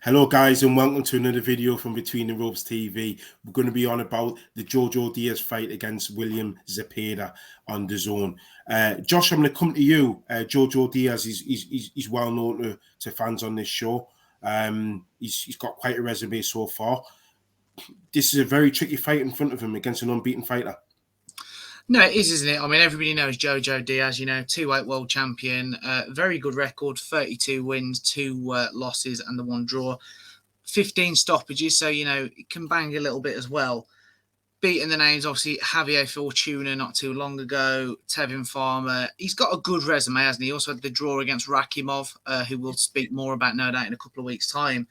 Hello, guys, and welcome to another video from Between the Ropes TV. We're going to be on about the Jojo Diaz fight against William Zepeda on the Zone. Josh, I'm going to come to you. Jojo Diaz is well known to fans on this show. He's got quite a resume so far. This is a very tricky fight in front of him against an unbeaten fighter. No, it is, isn't it? I mean, everybody knows Jojo Diaz, two-weight world champion, very good record, 32 wins, two losses and the one draw, 15 stoppages, so, it can bang a little bit as well. Beating the names, obviously, Javier Fortuna not too long ago, Tevin Farmer. He's got a good resume, hasn't he? He also had the draw against Rakimov, who we'll speak more about, no doubt, in a couple of weeks' time.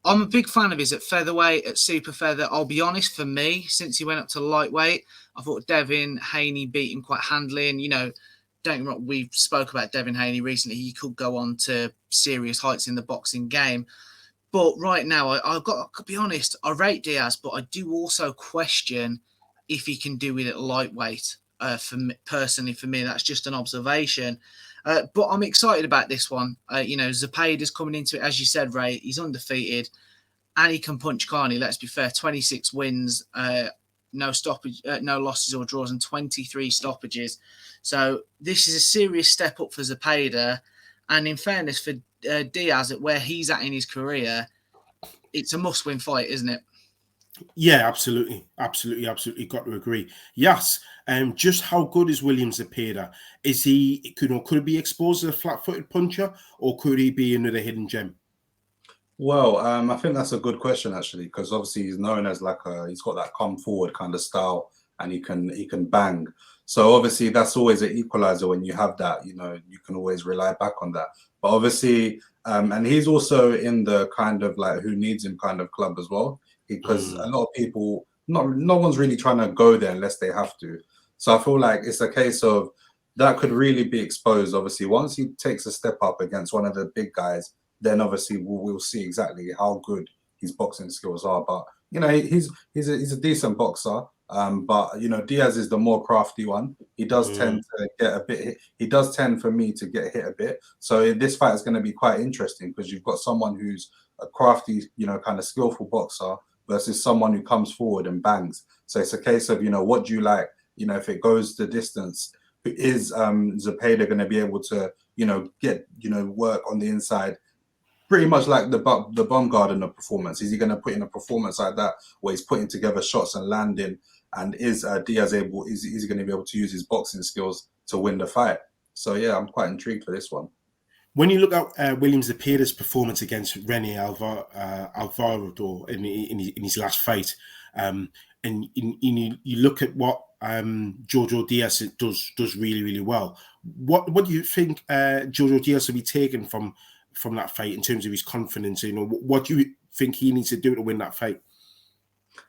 I'm a big fan of his at featherweight, at super feather. I'll be honest, for me, since he went up to lightweight, I thought Devin Haney beat him quite handily. And, don't get me wrong, we spoke about Devin Haney recently. He could go on to serious heights in the boxing game. But right now, I've got to be honest, I rate Diaz, but I do also question if he can do it at lightweight. Personally, for me, that's just an observation. But I'm excited about this one. Zepeda's coming into it, as you said, Ray. He's undefeated, and he can punch, can't he? Let's be fair. 26 wins, no stoppage, no losses or draws, and 23 stoppages. So this is a serious step up for Zepeda. And in fairness, for Diaz, at where he's at in his career, it's a must-win fight, isn't it? Yeah, absolutely. Got to agree. Yes. Just how good is William Zepeda? Is he could it be exposed as a flat-footed puncher, or could he be another hidden gem? Well, I think that's a good question actually, because obviously he's known as he's got that come forward kind of style, and he can bang. So obviously that's always an equalizer when you have that. You can always rely back on that. But obviously, and he's also in the kind of like who needs him kind of club as well, because a lot of people, no one's really trying to go there unless they have to. So I feel like it's a case of that could really be exposed. Obviously, once he takes a step up against one of the big guys, then obviously we'll see exactly how good his boxing skills are. But he's a decent boxer. But Diaz is the more crafty one. He does tend to get a bit. He does tend for me to get hit a bit. So this fight is going to be quite interesting because you've got someone who's a crafty, kind of skillful boxer versus someone who comes forward and bangs. So it's a case of what do you like? If it goes the distance, is Zepeda going to be able to get work on the inside? Pretty much like the Baumgardner performance. Is he going to put in a performance like that where he's putting together shots and landing? And is Diaz able? Is he going to be able to use his boxing skills to win the fight? So yeah, I'm quite intrigued for this one. When you look at William Zepeda's performance against Rene Alvarado in his last fight, and you look at what Jojo Diaz does really, really well. What do you think Jojo Diaz will be taken from that fight in terms of his confidence? What do you think he needs to do to win that fight?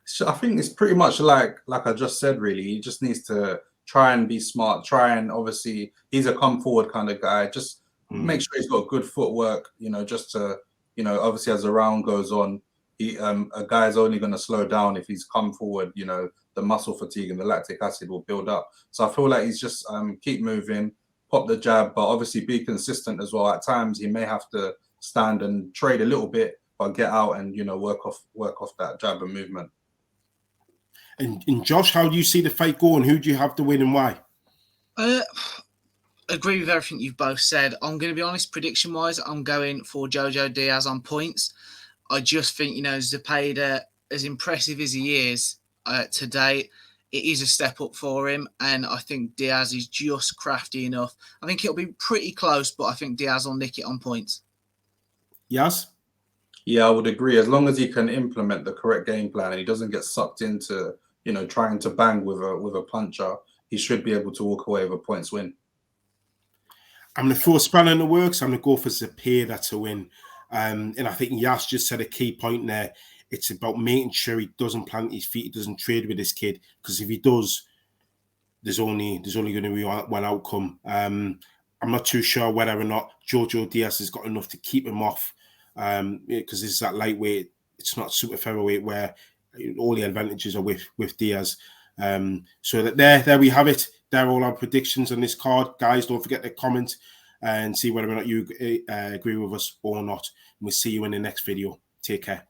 So I think it's pretty much like I just said, really. He just needs to try and be smart, obviously, he's a come forward kind of guy. Just make sure he's got good footwork, just to, obviously as the round goes on, a guy's only going to slow down if he's come forward, the muscle fatigue and the lactic acid will build up. So I feel like he's just keep moving, pop the jab, but obviously be consistent as well. At times he may have to stand and trade a little bit, but get out and work off that jab and movement. And Josh, how do you see the fight going? Who do you have to win and why? Agree with everything you've both said. I'm going to be honest, prediction wise, I'm going for Jojo Diaz on points. I just think Zepeda, as impressive as he is to date, it is a step up for him, and I think Diaz is just crafty enough. I think it'll be pretty close, but I think Diaz will nick it on points. Yes? Yeah, I would agree. As long as he can implement the correct game plan and he doesn't get sucked into, trying to bang with a puncher, he should be able to walk away with a points win. I'm going to throw a spanner in the works. I'm going to go for Zepeda to win. And I think Yas just said a key point there. It's about making sure he doesn't plant his feet, he doesn't trade with this kid. Because if he does, there's only going to be one outcome. I'm not too sure whether or not Jojo Diaz has got enough to keep him off. Because this is that lightweight. It's not super featherweight where all the advantages are with Diaz. So that there we have it. They're all our predictions on this card. Guys, don't forget to comment and see whether or not you agree with us or not. And we'll see you in the next video. Take care.